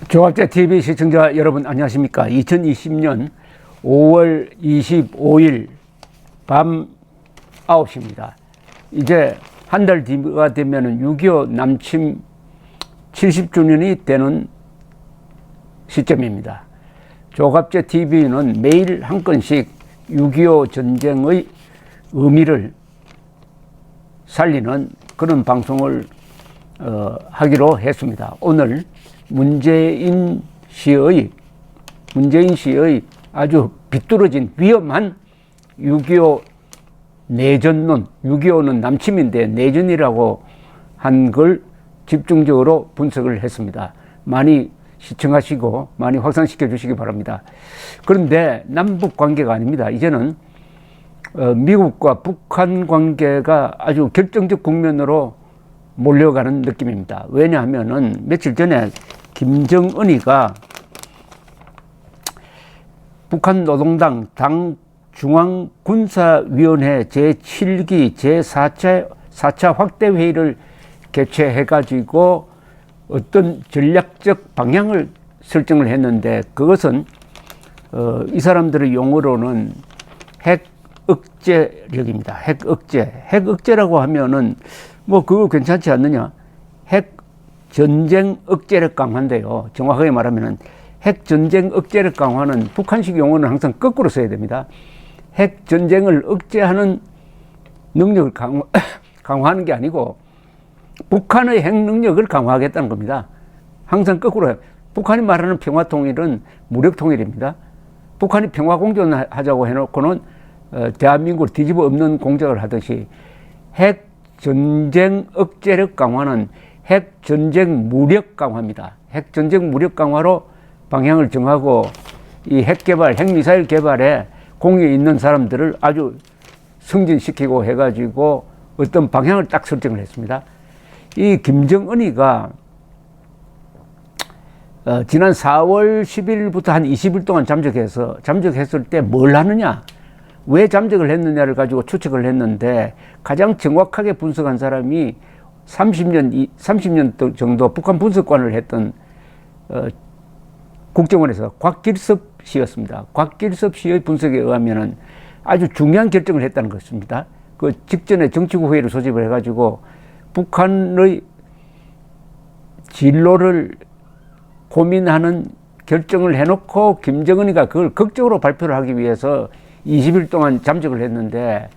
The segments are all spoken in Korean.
조갑제 TV 시청자 여러분 안녕하십니까? 2020년 5월 25일 밤 9시입니다. 이제 한 달 뒤가 되면은 6.25 남침 70주년이 되는 시점입니다. 조갑제 TV는 매일 한 건씩 6.25 전쟁의 의미를 살리는 그런 방송을 하기로 했습니다. 오늘 문재인 씨의 아주 비뚤어진 위험한 6.25 내전론, 6.25는 남침인데 내전이라고 한 걸 집중적으로 분석을 했습니다. 많이 시청하시고 많이 확산시켜 주시기 바랍니다. 그런데 남북 관계가 아닙니다. 이제는 미국과 북한 관계가 아주 결정적 국면으로 몰려가는 느낌입니다. 왜냐하면은 며칠 전에 김정은이가 북한 노동당 당 중앙군사위원회 제7기 제4차 확대회의를 개최해가지고 어떤 전략적 방향을 설정을 했는데 그것은 이 사람들의 용어로는 핵 억제력입니다. 핵 억제. 핵 억제라고 하면은 뭐 그거 괜찮지 않느냐? 핵 전쟁 억제력 강화인데요. 정확하게 말하면은 핵 전쟁 억제력 강화는 북한식 용어는 항상 거꾸로 써야 됩니다. 핵 전쟁을 억제하는 능력을 강화하는 게 아니고 북한의 핵 능력을 강화하겠다는 겁니다. 항상 거꾸로 해요. 북한이 말하는 평화통일은 무력통일입니다. 북한이 평화공존하자고 해놓고는 대한민국을 뒤집어 엎는 공작을 하듯이 핵 전쟁 억제력 강화는 핵 전쟁 무력 강화입니다. 핵 전쟁 무력 강화로 방향을 정하고 이 핵 개발, 핵 미사일 개발에 공에 있는 사람들을 아주 승진시키고 해가지고 어떤 방향을 딱 설정을 했습니다. 이 김정은이가 지난 4월 11일부터 한 20일 동안 잠적했을 때 뭘 하느냐? 왜 잠적을 했느냐를 가지고 추측을 했는데 가장 정확하게 분석한 사람이 30년 정도 북한 분석관을 했던 국정원에서 곽길섭 씨였습니다. 곽길섭 씨의 분석에 의하면은 아주 중요한 결정을 했다는 것입니다. 그 직전에 정치국 회의를 소집을 해가지고 북한의 진로를 고민하는 결정을 해놓고 김정은이가 그걸 극적으로 발표를 하기 위해서 20일 동안 잠적을 했는데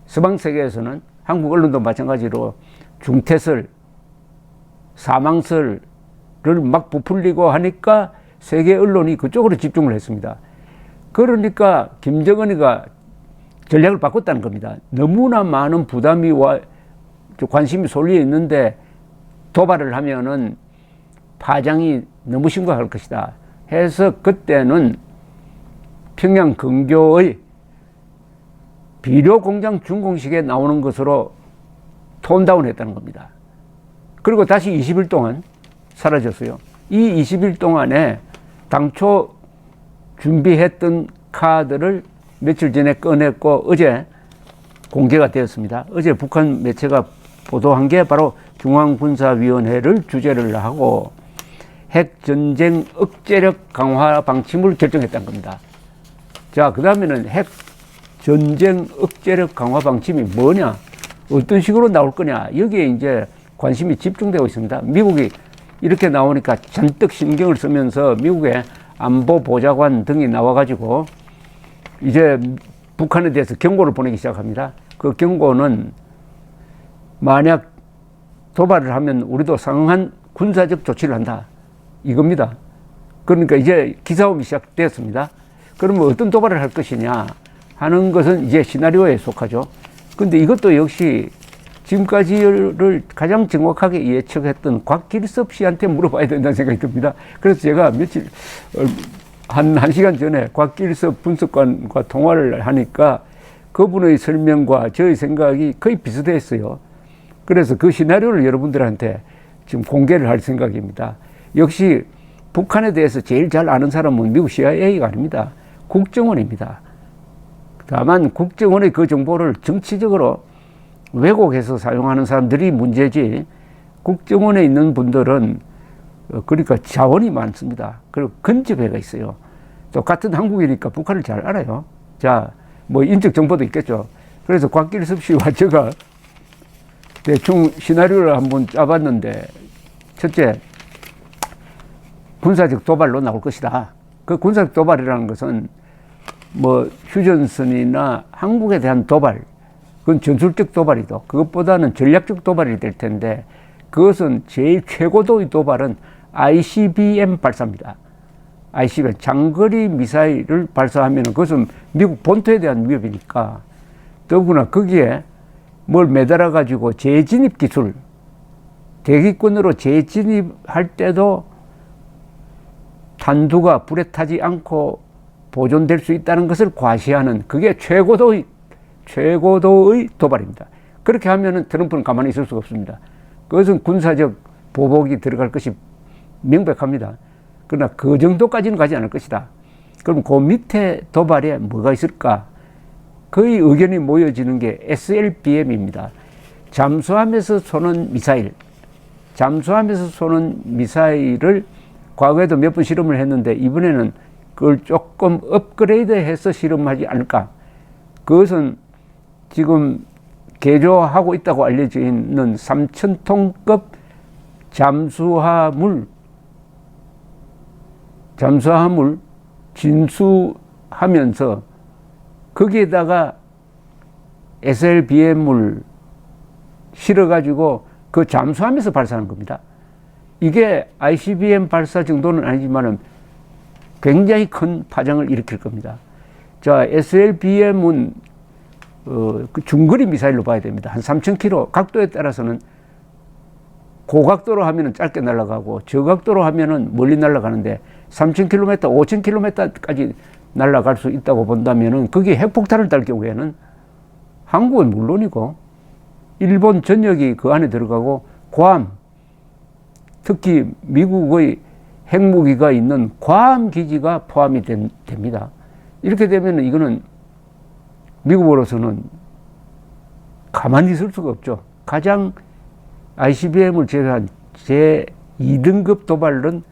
서방 세계에서는 한국 언론도 마찬가지로 중태설, 사망설을 막 부풀리고 하니까 세계 언론이 그쪽으로 집중을 했습니다. 그러니까 김정은이가 전략을 바꿨다는 겁니다. 너무나 많은 부담이 관심이 쏠려 있는데 도발을 하면은 파장이 너무 심각할 것이다 해서 그때는 평양 근교의 비료공장 준공식에 나오는 것으로 톤다운 했다는 겁니다. 그리고 다시 20일 동안 사라졌어요. 이 20일 동안에 당초 준비했던 카드를 며칠 전에 꺼냈고 어제 공개가 되었습니다. 어제 북한 매체가 보도한 게 바로 중앙군사위원회를 주재를 하고 핵전쟁 억제력 강화 방침을 결정했다는 겁니다. 자, 그 다음에는 핵전쟁 억제력 강화 방침이 뭐냐? 어떤 식으로 나올 거냐? 여기에 이제 관심이 집중되고 있습니다. 미국이 이렇게 나오니까 잔뜩 신경을 쓰면서 미국의 안보보좌관 등이 나와가지고 이제 북한에 대해서 경고를 보내기 시작합니다. 그 경고는 만약 도발을 하면 우리도 상응한 군사적 조치를 한다. 이겁니다. 그러니까 이제 기싸움이 시작되었습니다. 그러면 어떤 도발을 할 것이냐 하는 것은 이제 시나리오에 속하죠. 근데 이것도 역시 지금까지를 가장 정확하게 예측했던 곽길섭 씨한테 물어봐야 된다는 생각이 듭니다. 그래서 제가 한 시간 전에 곽길섭 분석관과 통화를 하니까 그분의 설명과 저의 생각이 거의 비슷했어요. 그래서 그 시나리오를 여러분들한테 지금 공개를 할 생각입니다. 역시 북한에 대해서 제일 잘 아는 사람은 미국 CIA가 아닙니다. 국정원입니다. 다만 국정원의 그 정보를 정치적으로 왜곡해서 사용하는 사람들이 문제지 국정원에 있는 분들은 그러니까 자원이 많습니다. 그리고 근접해가 있어요. 또 같은 한국이니까 북한을 잘 알아요. 자, 뭐 인적 정보도 있겠죠. 그래서 곽길섭 씨와 제가 대충 시나리오를 한번 짜봤는데, 첫째, 군사적 도발로 나올 것이다. 그 군사적 도발이라는 것은 뭐 휴전선이나 한국에 대한 도발, 그건 전술적 도발이죠. 그것보다는 전략적 도발이 될 텐데, 그것은 제일 최고도의 도발은 ICBM 발사입니다. ICBM, 장거리 미사일을 발사하면 그것은 미국 본토에 대한 위협이니까, 더구나 거기에 뭘 매달아 가지고 재진입 기술, 대기권으로 재진입할 때도 탄두가 불에 타지 않고 보존될 수 있다는 것을 과시하는, 그게 최고도의 도발입니다. 그렇게 하면은 트럼프는 가만히 있을 수가 없습니다. 그것은 군사적 보복이 들어갈 것이 명백합니다. 그러나 그 정도까지는 가지 않을 것이다. 그럼 그 밑에 도발에 뭐가 있을까? 거의 의견이 모여지는 게 SLBM입니다. 잠수함에서 쏘는 미사일. 잠수함에서 쏘는 미사일을 과거에도 몇 번 실험을 했는데, 이번에는 그걸 조금 업그레이드해서 실험하지 않을까. 그것은 지금 개조하고 있다고 알려져 있는 3,000톤급 잠수함을 진수하면서 거기에다가 SLBM을 실어가지고 그 잠수함에서 발사하는 겁니다. 이게 ICBM 발사 정도는 아니지만 굉장히 큰 파장을 일으킬 겁니다. 자, SLBM은 그 중거리 미사일로 봐야 됩니다. 한 3,000km, 각도에 따라서는 고각도로 하면은 짧게 날아가고 저각도로 하면은 멀리 날아가는데 3,000km, 5,000km까지 날아갈 수 있다고 본다면은 거기에 핵폭탄을 달 경우에는 한국은 물론이고 일본 전역이 그 안에 들어가고 괌, 특히 미국의 핵무기가 있는 괌 기지가 포함이 됩니다. 이렇게 되면 이거는 미국으로서는 가만히 있을 수가 없죠. 가장 ICBM을 제외한 제2등급 도발은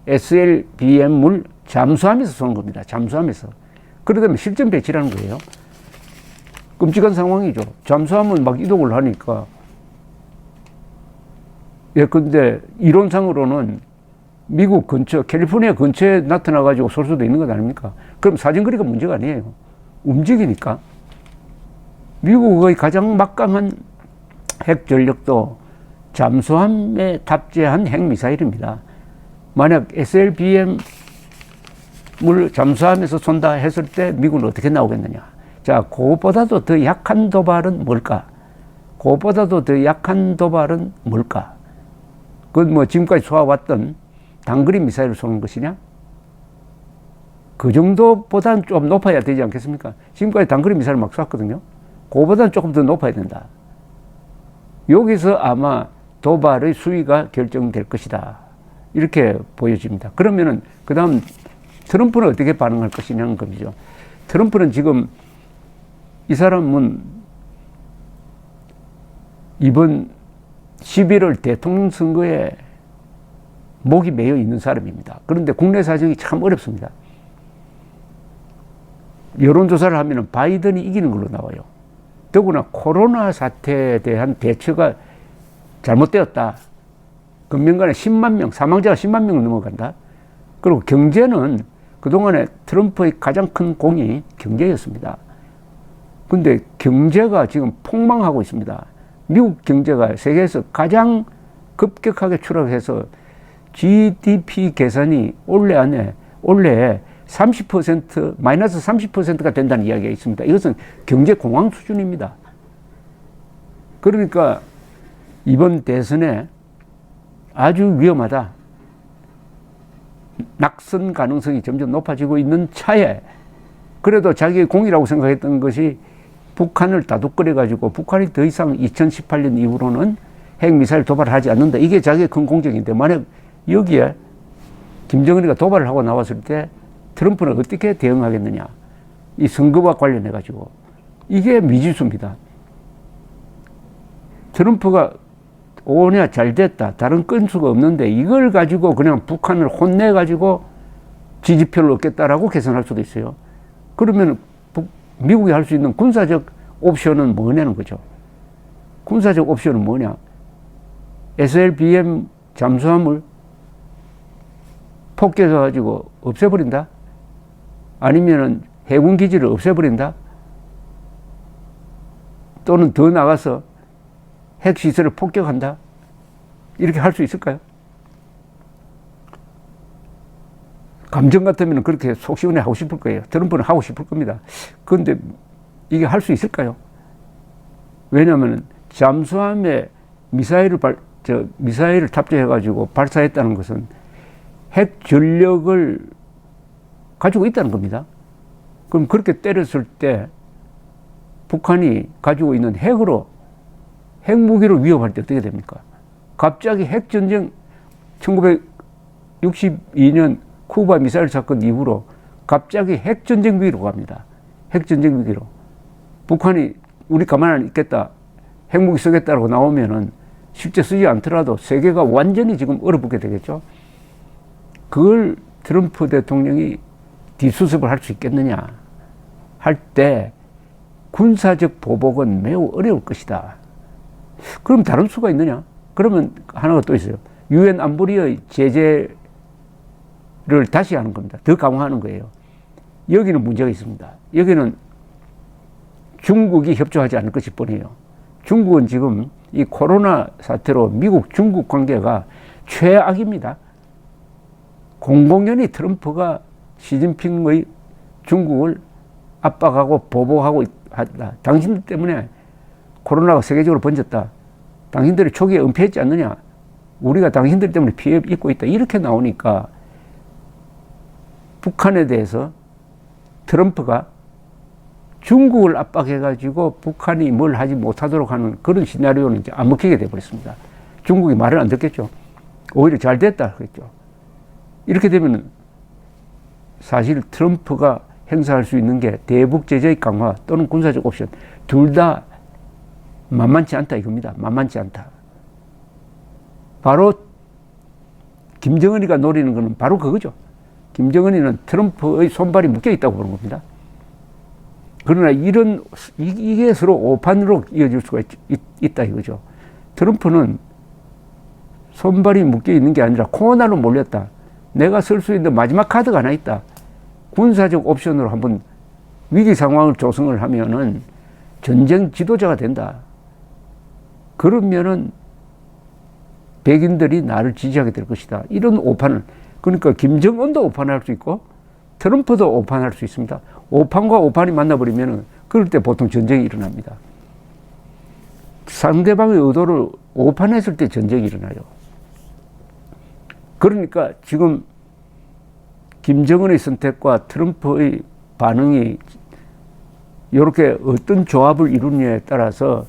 SLBM을 잠수함에서 쏘는 겁니다. 잠수함에서. 그러다면 실전 배치라는 거예요. 끔찍한 상황이죠. 잠수함은 막 이동을 하니까. 예, 근데 이론상으로는 미국 근처, 캘리포니아 근처에 나타나가지고 쏠 수도 있는 것 아닙니까? 그럼 사정거리가 문제가 아니에요. 움직이니까. 미국의 가장 막강한 핵 전력도 잠수함에 탑재한 핵미사일입니다. 만약 SLBM을 잠수함에서 쏜다 했을 때 미국은 어떻게 나오겠느냐. 자, 그것보다도 더 약한 도발은 뭘까? 그것보다도 더 약한 도발은 뭘까? 그건 뭐 지금까지 쏘아왔던 단거리 미사일을 쏘는 것이냐? 그 정도보다는 좀 높아야 되지 않겠습니까? 지금까지 단거리 미사일을 막 쐈거든요. 그거보다는 조금 더 높아야 된다. 여기서 아마 도발의 수위가 결정될 것이다. 이렇게 보여집니다. 그러면은, 그 다음 트럼프는 어떻게 반응할 것이냐는 겁니다. 트럼프는 지금 이 사람은 이번 11월 대통령 선거에 목이 매여 있는 사람입니다. 그런데 국내 사정이 참 어렵습니다. 여론조사를 하면 바이든이 이기는 걸로 나와요. 더구나 코로나 사태에 대한 대처가 잘못되었다. 금년간에 10만 명, 사망자가 10만 명을 넘어간다. 그리고 경제는 그동안에 트럼프의 가장 큰 공이 경제였습니다. 근데 경제가 지금 폭망하고 있습니다. 미국 경제가 세계에서 가장 급격하게 추락해서 GDP 계산이 올해 30%, 마이너스 30%가 된다는 이야기가 있습니다. 이것은 경제 공황 수준입니다. 그러니까 이번 대선에 아주 위험하다. 낙선 가능성이 점점 높아지고 있는 차에 그래도 자기의 공이라고 생각했던 것이 북한을 다독거려가지고 북한이 더 이상 2018년 이후로는 핵미사일 도발을 하지 않는다. 이게 자기의 큰 공적인데 만약 여기에 김정은이가 도발을 하고 나왔을 때 트럼프는 어떻게 대응하겠느냐. 이 선거와 관련해가지고. 이게 미지수입니다. 트럼프가 오냐 잘 됐다. 다른 건수가 없는데 이걸 가지고 그냥 북한을 혼내가지고 지지표를 얻겠다라고 계산할 수도 있어요. 그러면 미국이 할 수 있는 군사적 옵션은 뭐냐는 거죠. 군사적 옵션은 뭐냐. SLBM 잠수함을 폭격해가지고 없애버린다? 아니면은 해군 기지를 없애버린다? 또는 더 나가서 핵시설을 폭격한다? 이렇게 할 수 있을까요? 감정 같으면 그렇게 속 시원해 하고 싶을 거예요. 트럼프는 하고 싶을 겁니다. 그런데 이게 할 수 있을까요? 왜냐하면 잠수함에 미사일을 탑재해가지고 발사했다는 것은 핵 전력을 가지고 있다는 겁니다. 그럼 그렇게 때렸을 때 북한이 가지고 있는 핵무기를 위협할 때 어떻게 됩니까? 갑자기 핵전쟁 1962년 쿠바 미사일 사건 이후로 갑자기 핵전쟁 위기로 갑니다. 핵전쟁 위기로. 북한이 우리 가만 안 있겠다. 핵무기 쓰겠다고 나오면은 실제 쓰지 않더라도 세계가 완전히 지금 얼어붙게 되겠죠. 그걸 트럼프 대통령이 뒷수습을 할 수 있겠느냐 할 때 군사적 보복은 매우 어려울 것이다. 그럼 다른 수가 있느냐? 그러면 하나가 또 있어요. 유엔 안보리의 제재를 다시 하는 겁니다. 더 강화하는 거예요. 여기는 문제가 있습니다. 여기는 중국이 협조하지 않을 것이 뻔해요. 중국은 지금 이 코로나 사태로 미국 중국 관계가 최악입니다. 공공연히 트럼프가 시진핑의 중국을 압박하고 보복하고 한다. 당신들 때문에 코로나가 세계적으로 번졌다. 당신들이 초기에 은폐했지 않느냐. 우리가 당신들 때문에 피해 입고 있다. 이렇게 나오니까 북한에 대해서 트럼프가 중국을 압박해가지고 북한이 뭘 하지 못하도록 하는 그런 시나리오는 이제 안 먹히게 돼버렸습니다. 중국이 말을 안 듣겠죠. 오히려 잘 됐다 그랬죠. 이렇게 되면 사실 트럼프가 행사할 수 있는 게 대북 제재의 강화 또는 군사적 옵션 둘 다 만만치 않다 이겁니다. 만만치 않다. 바로 김정은이가 노리는 것은 바로 그거죠. 김정은이는 트럼프의 손발이 묶여 있다고 보는 겁니다. 그러나 이게 서로 오판으로 이어질 수가 있다 이거죠. 트럼프는 손발이 묶여 있는 게 아니라 코너로 몰렸다. 내가 쓸 수 있는 마지막 카드가 하나 있다. 군사적 옵션으로 한번 위기 상황을 조성을 하면은 전쟁 지도자가 된다. 그러면은 백인들이 나를 지지하게 될 것이다. 이런 오판을. 그러니까 김정은도 오판할 수 있고 트럼프도 오판할 수 있습니다. 오판과 오판이 만나버리면은 그럴 때 보통 전쟁이 일어납니다. 상대방의 의도를 오판했을 때 전쟁이 일어나요. 그러니까 지금 김정은의 선택과 트럼프의 반응이 이렇게 어떤 조합을 이루느냐에 따라서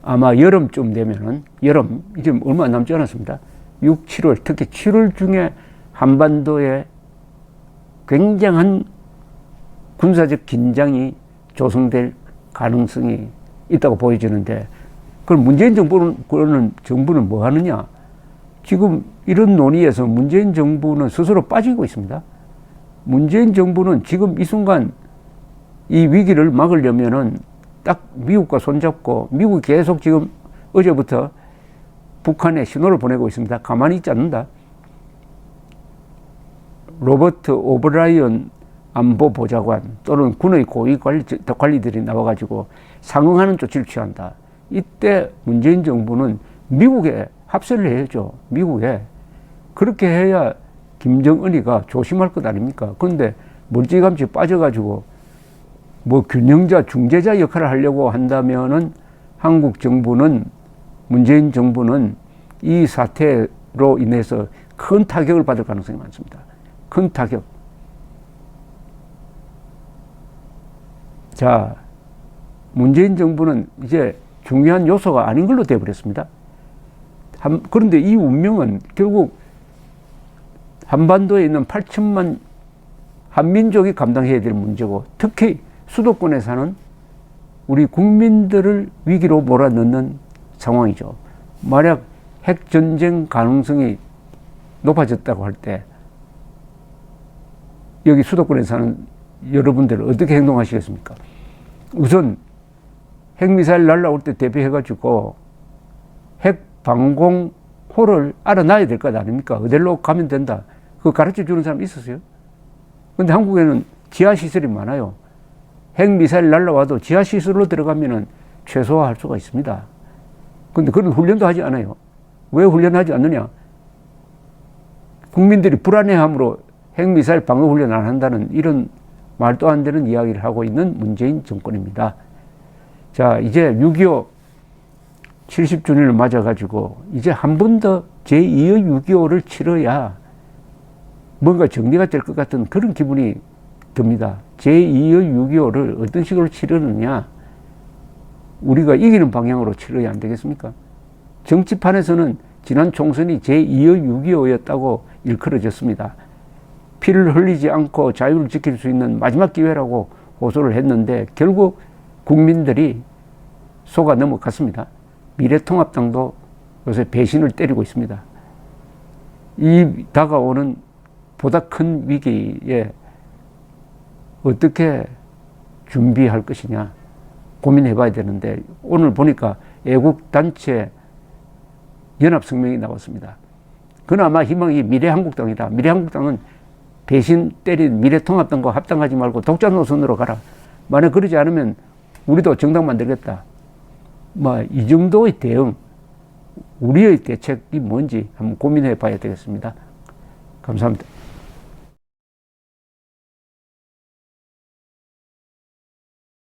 아마 여름쯤 되면은 여름 이제 얼마 남지 않았습니다. 6, 7월 특히 7월 중에 한반도에 굉장한 군사적 긴장이 조성될 가능성이 있다고 보여지는데 그럼 문재인 정부는 뭐 하느냐? 지금 이런 논의에서 문재인 정부는 스스로 빠지고 있습니다. 문재인 정부는 지금 이 순간 이 위기를 막으려면은 딱 미국과 손잡고 미국이 계속 지금 어제부터 북한에 신호를 보내고 있습니다. 가만히 있지 않는다. 로버트 오브라이언 안보보좌관 또는 군의 고위 관리들이 나와가지고 상응하는 조치를 취한다. 이때 문재인 정부는 미국에 합세를 해야죠. 미국에. 그렇게 해야 김정은이가 조심할 것 아닙니까? 그런데 멀찌감치 빠져가지고 뭐 균형자, 중재자 역할을 하려고 한다면은 한국 정부는, 문재인 정부는 이 사태로 인해서 큰 타격을 받을 가능성이 많습니다. 큰 타격. 자, 문재인 정부는 이제 중요한 요소가 아닌 걸로 되어버렸습니다. 그런데 이 운명은 결국 한반도에 있는 8천만 한민족이 감당해야 될 문제고 특히 수도권에 사는 우리 국민들을 위기로 몰아넣는 상황이죠. 만약 핵전쟁 가능성이 높아졌다고 할 때 여기 수도권에 사는 여러분들은 어떻게 행동하시겠습니까? 우선 핵미사일 날라올 때 대비해가지고 핵방공호를 알아놔야 될 것 아닙니까? 어디로 가면 된다. 그거 가르쳐 주는 사람 있었어요? 근데 한국에는 지하시설이 많아요. 핵미사일 날라와도 지하시설로 들어가면은 최소화할 수가 있습니다. 근데 그런 훈련도 하지 않아요. 왜 훈련하지 않느냐? 국민들이 불안해함으로 핵미사일 방어 훈련 안 한다는 이런 말도 안 되는 이야기를 하고 있는 문재인 정권입니다. 자, 이제 6.25 70주년을 맞아가지고 이제 한 번 더 제2의 6.25를 치러야 뭔가 정리가 될 것 같은 그런 기분이 듭니다. 제2의 6.25를 어떤 식으로 치르느냐, 우리가 이기는 방향으로 치러야 안 되겠습니까? 정치판에서는 지난 총선이 제2의 6.25였다고 일컬어졌습니다. 피를 흘리지 않고 자유를 지킬 수 있는 마지막 기회라고 호소를 했는데 결국 국민들이 속아 넘어갔습니다. 미래통합당도 요새 배신을 때리고 있습니다. 이 다가오는 보다 큰 위기에 어떻게 준비할 것이냐 고민해 봐야 되는데, 오늘 보니까 애국단체 연합성명이 나왔습니다. 그나마 희망이 미래한국당이다. 미래한국당은 배신 때린 미래통합당과 합당하지 말고 독자 노선으로 가라. 만약 그러지 않으면 우리도 정당 만들겠다. 이 정도의 대응, 우리의 대책이 뭔지 한번 고민해 봐야 되겠습니다. 감사합니다.